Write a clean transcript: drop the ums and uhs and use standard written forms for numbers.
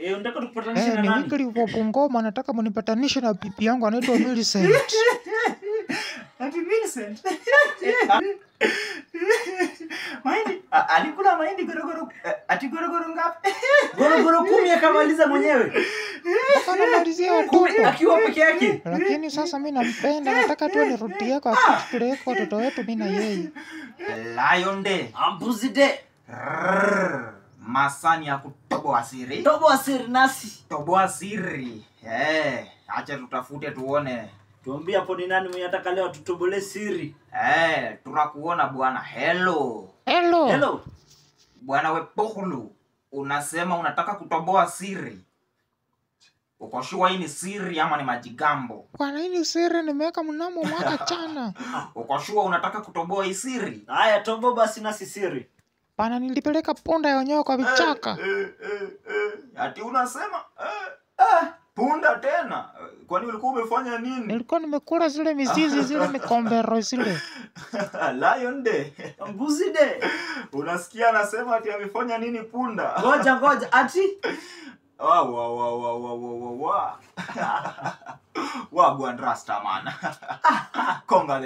Unataka tukupatanishe na Ni nani? weekly wa Bungoma, nataka mnipatanishe na bibi yangu anaitwa Millicent. Ati Millicent. Mahindi alikula mahindi gorogoro ati gorogoro ngapi? Gorogoro 10 akamaliza mwenyewe. Akanamalizia watoto Akiwa peke yake. lakini sasa mimi nampenda, nataka tu nirudie kwa kupeleka watoto wetu mimi na yeye. Lion Day, Ambuzi Day. masani ya kutoboa siri. Toboa siri nasi. Toboa siri. Acha tutafute tuone. Tuambie hapo ni nani mwenye ataka leo tutobole siri. Tunakuona bwana. Hello. Hello. Bwana Wepokulu, unasema unataka kutoboa siri. Uko sure hii ni siri ama ni majigambo? Bwana, hii ni siri nimeweka mnamo mwaka jana. Uko sure unataka kutoboa hii siri? Haya tobo basi nasi siri. Bwana, nilipeleka punda ya wenyewe kwa vichaka. Ati unasema punda tena? Kwani ulikuwa umefanya nini? Nilikuwa nimekula zile mizizi zile mikombero zile. Lion Day. Ambuzi Day. Unasikia anasema ati amefanya nini punda? Ngoja ati Wa bwana Rasta man. Konga